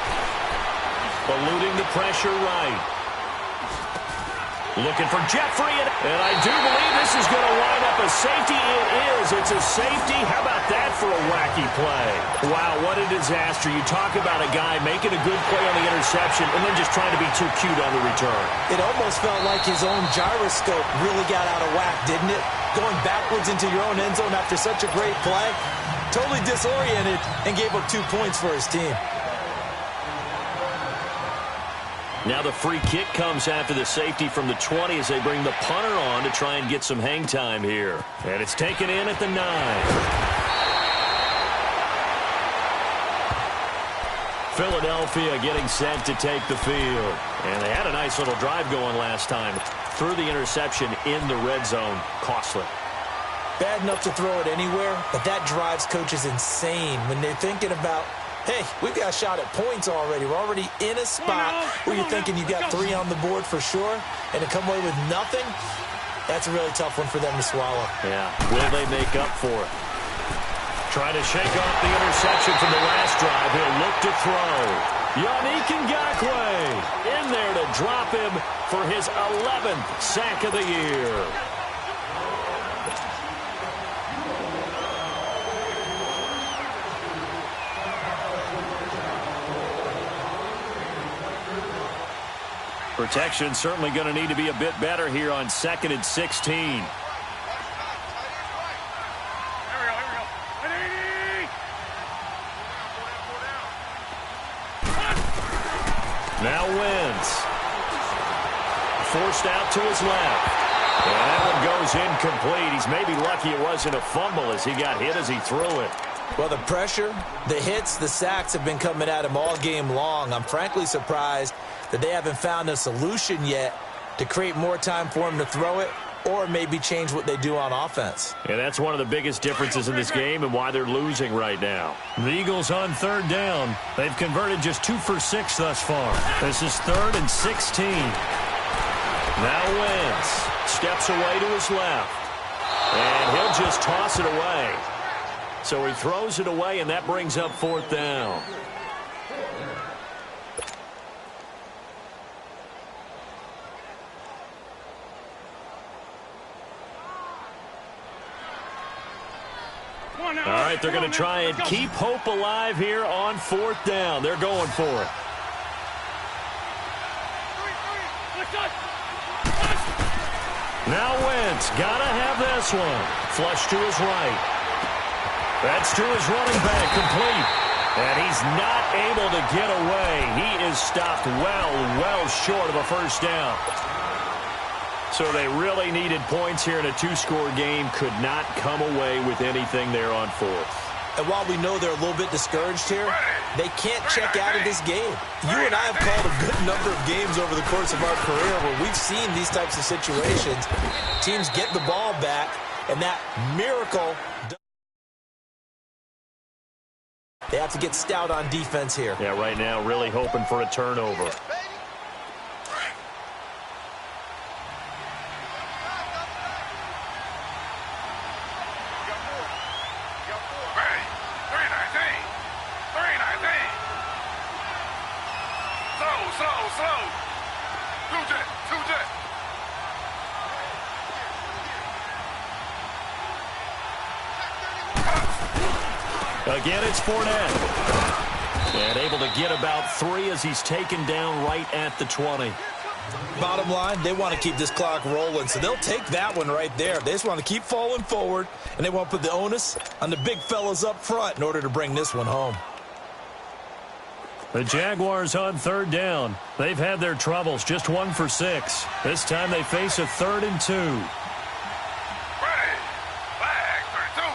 Eluding the pressure right. Looking for Jeffrey, and I do believe this is going to wind up a safety. It is. It's a safety. How about that for a wacky play? Wow, what a disaster. You talk about a guy making a good play on the interception and then just trying to be too cute on the return. It almost felt like his own gyroscope really got out of whack, didn't it? Going backwards into your own end zone after such a great play. Totally disoriented and gave up 2 points for his team. Now the free kick comes after the safety from the 20 as they bring the punter on to try and get some hang time here. And it's taken in at the 9. Philadelphia getting set to take the field. And they had a nice little drive going last time. Threw the interception in the red zone. Costly. Bad enough to throw it anywhere, but that drives coaches insane when they're thinking about, hey, we've got a shot at points already. We're already in a spot where you're thinking you got 3 on the board for sure, and to come away with nothing, that's a really tough one for them to swallow. Yeah, will they make up for it? Trying to shake off the interception from the last drive. He'll look to throw. Yannick Ngakoue in there to drop him for his 11th sack of the year. Protection certainly going to need to be a bit better here on 2nd and 16. Now Wentz. Forced out to his left. And that one goes incomplete. He's maybe lucky it wasn't a fumble as he got hit as he threw it. Well, the pressure, the hits, the sacks have been coming at him all game long. I'm frankly surprised that they haven't found a solution yet to create more time for him to throw it or maybe change what they do on offense. And that's one of the biggest differences in this game and why they're losing right now. The Eagles on 3rd down. They've converted just 2 for 6 thus far. This is 3rd and 16. Now Wentz steps away to his left. And he'll just toss it away. So he throws it away, and that brings up 4th down. All right, they're going to try and keep hope alive here on 4th down. They're going for it. Now Wentz, gotta have this one. Flush to his right. That's to his running back, complete. And he's not able to get away. He is stopped well short of a 1st down. So they really needed points here in a 2-score game. Could not come away with anything there on 4th. And while we know they're a little bit discouraged here, they can't check out of this game. You and I have called a good number of games over the course of our career where we've seen these types of situations. Teams get the ball back, and that miracle, they have to get stout on defense here. Yeah, right now really hoping for a turnover. Slow. 2 jet. Again, it's Fournette. And able to get about 3 as he's taken down right at the 20. Bottom line, they want to keep this clock rolling, so they'll take that one right there. They just want to keep falling forward, and they want to put the onus on the big fellas up front in order to bring this one home. The Jaguars on 3rd down. They've had their troubles, just 1 for 6. This time they face a 3rd and 2. Ready. Flag 32.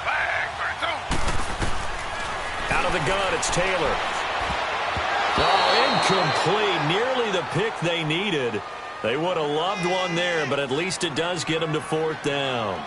Flag 32. Out of the gun, it's Taylor. Oh, incomplete. Nearly the pick they needed. They would have loved one there, but at least it does get them to 4th down.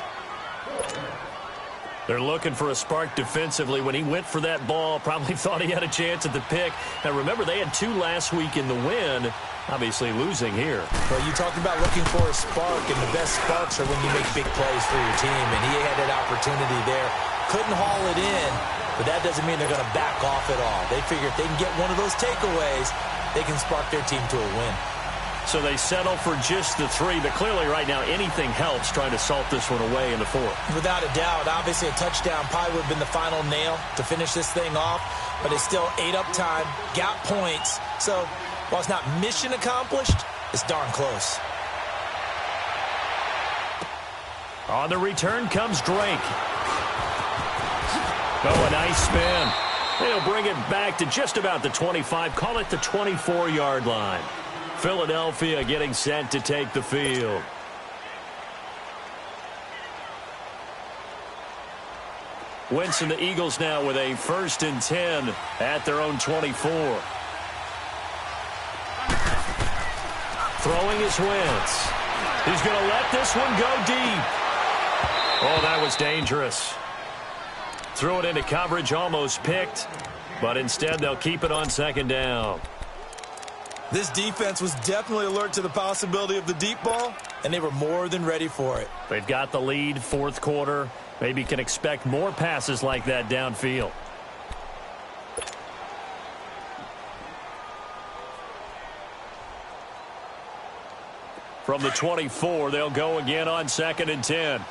They're looking for a spark defensively. When he went for that ball, probably thought he had a chance at the pick. Now, remember, they had 2 last week in the win. Obviously losing here. Well, you talked about looking for a spark, and the best sparks are when you make big plays for your team, and he had that opportunity there. Couldn't haul it in, but that doesn't mean they're going to back off at all. They figure if they can get one of those takeaways, they can spark their team to a win. So they settle for just the 3, but clearly right now anything helps trying to salt this one away in the 4th. Without a doubt, obviously a touchdown probably would have been the final nail to finish this thing off, but it's still ate up time, got points. So while it's not mission accomplished, it's darn close. On the return comes Drake. Oh, a nice spin. They'll bring it back to just about the 25, call it the 24-yard line. Philadelphia getting set to take the field. Wentz and the Eagles now with a 1st and 10 at their own 24. Throwing is Wentz. He's going to let this one go deep. Oh, that was dangerous. Threw it into coverage, almost picked, but instead they'll keep it on 2nd down. This defense was definitely alert to the possibility of the deep ball, and they were more than ready for it. They've got the lead, 4th quarter. Maybe can expect more passes like that downfield. From the 24, they'll go again on 2nd and 10.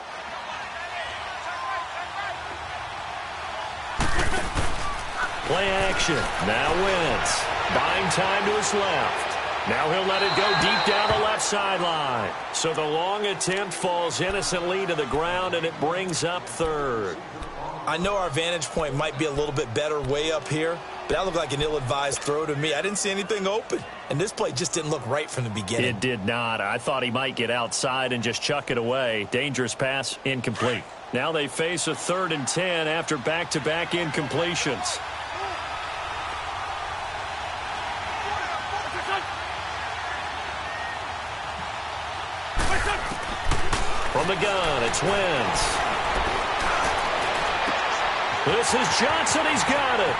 Play action. Now Wentz. Buying time to his left. Now he'll let it go deep down the left sideline. So the long attempt falls innocently to the ground, and it brings up 3rd. I know our vantage point might be a little bit better way up here, but that looked like an ill-advised throw to me. I didn't see anything open, and this play just didn't look right from the beginning. It did not. I thought he might get outside and just chuck it away. Dangerous pass, incomplete. Now they face a 3rd and 10 after back-to-back incompletions. From the gun, it's Wentz. This is Johnson. He's got it.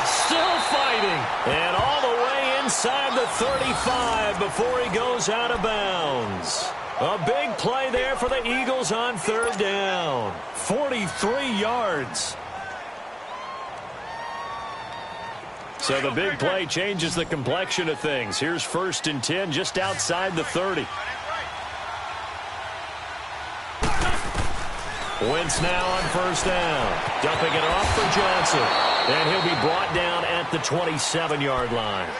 Still fighting. And all the way inside the 35 before he goes out of bounds. A big play there for the Eagles on 3rd down. 43 yards. So the big play changes the complexion of things. Here's 1st and 10 just outside the 30. Wentz now on 1st down. Dumping it off for Johnson. And he'll be brought down at the 27-yard line.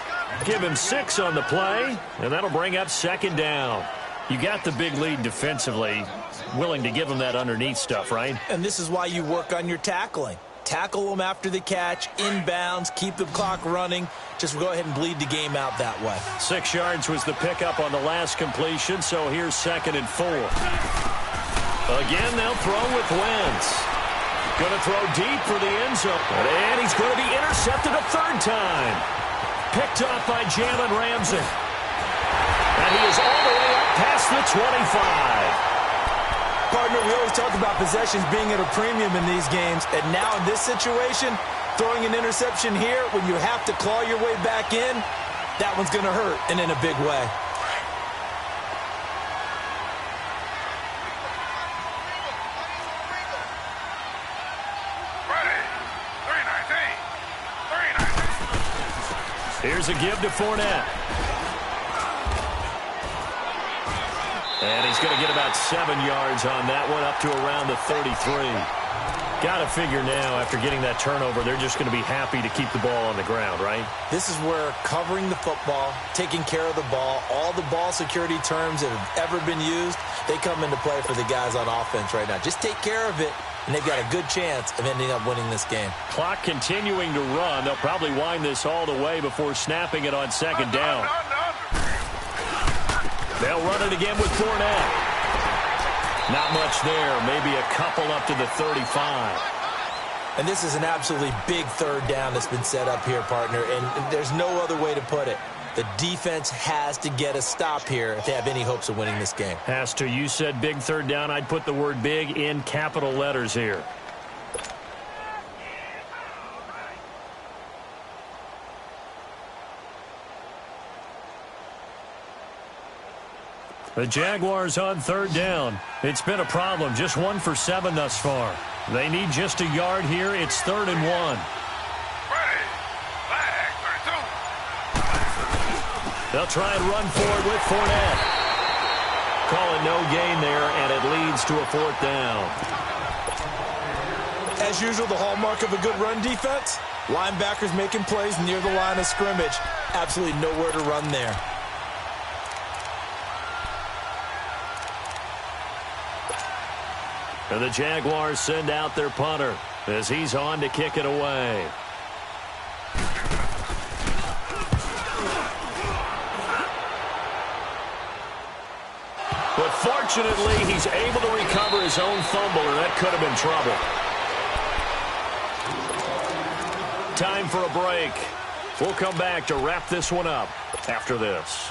Give him 6 on the play, and that'll bring up 2nd down. You got the big lead defensively. Willing to give him that underneath stuff, right? And this is why you work on your tackling. Tackle them after the catch, inbounds, keep the clock running. Just go ahead and bleed the game out that way. 6 yards was the pickup on the last completion, so here's 2nd and 4. Again, they'll throw with Wentz. Going to throw deep for the end zone. And he's going to be intercepted a 3rd time. Picked up by Jalen Ramsey. And he is all the way up past the 25. Partner, we always talk about possessions being at a premium in these games, and now in this situation, throwing an interception here when you have to claw your way back in, that one's going to hurt, and in a big way. Ready. 3-19. 3-19. Here's a give to Fournette. And he's going to get about 7 yards on that one, up to around the 33. Got to figure now, after getting that turnover, they're just going to be happy to keep the ball on the ground, right? This is where covering the football, taking care of the ball, all the ball security terms that have ever been used, they come into play for the guys on offense right now. Just take care of it, and they've got a good chance of ending up winning this game. Clock continuing to run. They'll probably wind this all the way before snapping it on second down. They'll run it again with Fournette. Not much there. Maybe a couple up to the 35. And this is an absolutely big third down that's been set up here, partner, and there's no other way to put it. The defense has to get a stop here if they have any hopes of winning this game. Has to. You said big third down. I'd put the word big in capital letters here. The Jaguars on third down. It's been a problem. Just 1 for 7 thus far. They need just a yard here. It's 3rd and 1. They'll try and run forward with Fournette. Call it no gain there, and it leads to a 4th down. As usual, the hallmark of a good run defense, linebackers making plays near the line of scrimmage. Absolutely nowhere to run there. And the Jaguars send out their punter as he's on to kick it away. But fortunately, he's able to recover his own fumble, and that could have been trouble. Time for a break. We'll come back to wrap this one up after this.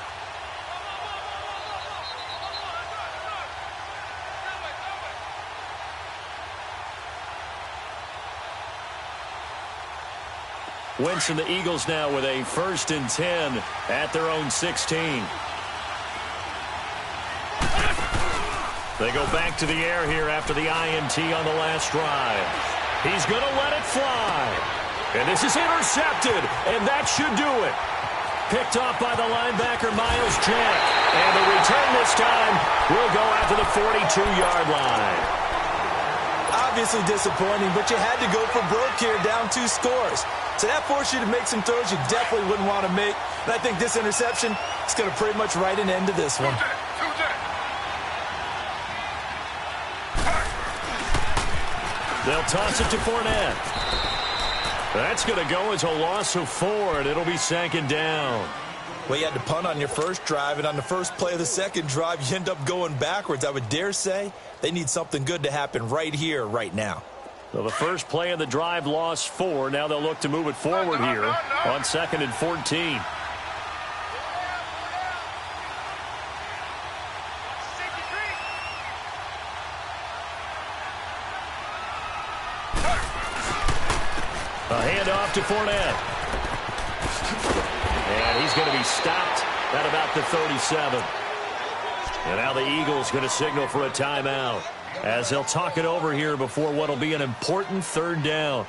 Wentz and the Eagles now with a 1st and 10 at their own 16. They go back to the air here after the INT on the last drive. He's going to let it fly. And this is intercepted, and that should do it. Picked off by the linebacker, Myles Jack. And the return this time will go out to the 42-yard line. Obviously disappointing, but you had to go for broke here, down 2 scores. So that forced you to make some throws you definitely wouldn't want to make. And I think this interception is going to pretty much write an end to this one. They'll toss it to Fournette. That's going to go as a loss of 4, and it'll be 2nd down. Well, you had to punt on your first drive, and on the first play of the second drive, you end up going backwards. I would dare say they need something good to happen right here, right now. So the first play of the drive lost 4. Now they'll look to move it forward here on 2nd and 14. A handoff to Fournette. And he's going to be stopped at about the 37. And now the Eagles going to signal for a timeout as they'll talk it over here before what will be an important 3rd down.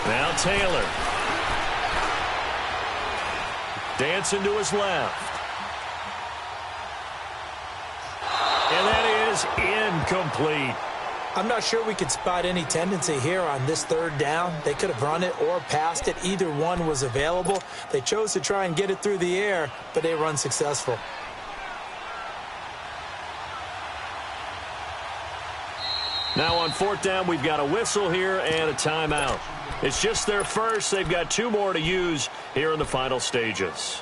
Now Taylor. Dancing to his left. And that is incomplete. I'm not sure we could spot any tendency here on this 3rd down. They could have run it or passed it. Either one was available. They chose to try and get it through the air, but they were unsuccessful. Now on 4th down, we've got a whistle here and a timeout. It's just their first. They've got 2 more to use here in the final stages.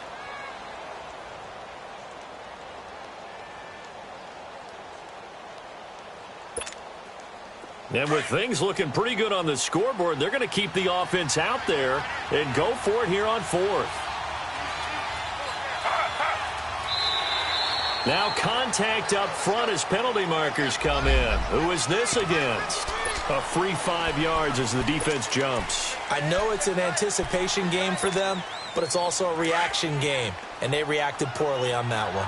And with things looking pretty good on the scoreboard, they're going to keep the offense out there and go for it here on 4th. Now contact up front as penalty markers come in. Who is this against? A free 5 yards as the defense jumps. I know it's an anticipation game for them, but it's also a reaction game, and they reacted poorly on that one.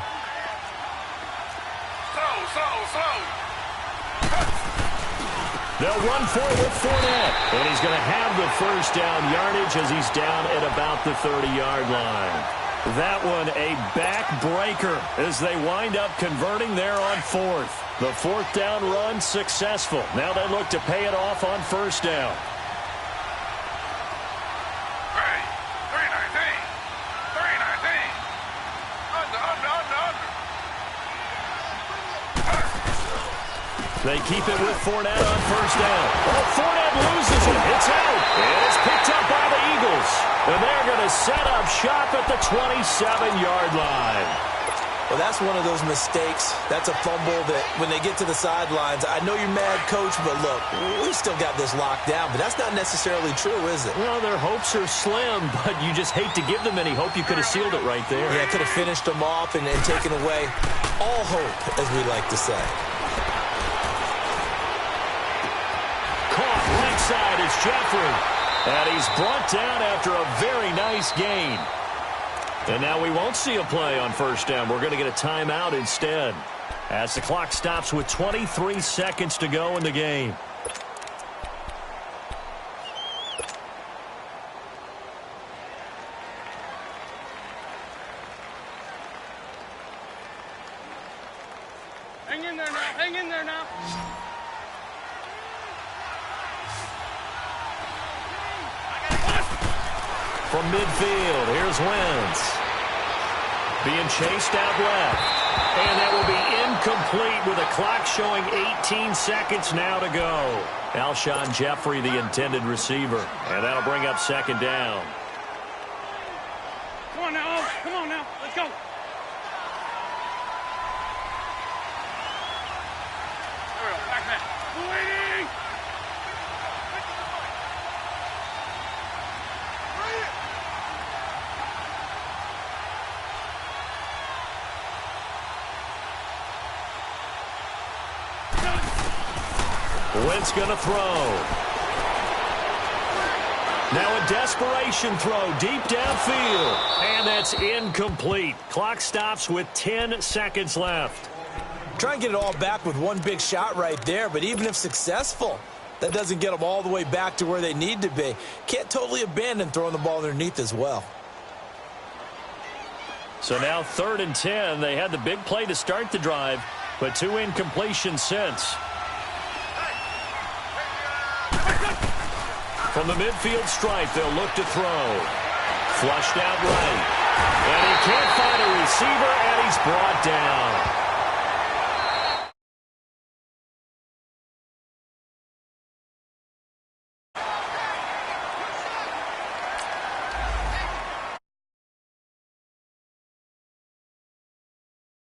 They'll run for it with Fournette. And he's going to have the first down yardage as he's down at about the 30-yard line. That one a backbreaker as they wind up converting there on fourth. The fourth down run successful. Now they look to pay it off on first down. They keep it with Fournette on first down. Oh, Fournette loses it. It's out. It's picked up by the Eagles. And they're going to set up shop at the 27-yard line. Well, that's one of those mistakes. That's a fumble that when they get to the sidelines, I know you're mad, Coach, but look, we still got this locked down. But that's not necessarily true, is it? Well, their hopes are slim, but you just hate to give them any hope. You could have sealed it right there. Yeah, could have finished them off and taken away all hope, as we like to say. Caught right side is Jeffrey. And he's brought down after a very nice gain. And now we won't see a play on first down. We're going to get a timeout instead as the clock stops with 23 seconds to go in the game. Hang in there now. Hang in there now. From midfield, here's Wentz. Being chased out left. And that will be incomplete with a clock showing 18 seconds now to go. Alshon Jeffrey, the intended receiver. And that'll bring up second down. Come on now. Come on now. Let's go. There we go. Back man. Waiting. Wentz going to throw. Now a desperation throw deep downfield. And that's incomplete. Clock stops with 10 seconds left. Try and get it all back with one big shot right there, but even if successful, that doesn't get them all the way back to where they need to be. Can't totally abandon throwing the ball underneath as well. So now 3rd and 10. They had the big play to start the drive, but 2 incompletions since. From the midfield stripe, they'll look to throw. Flushed out right. And he can't find a receiver, and he's brought down.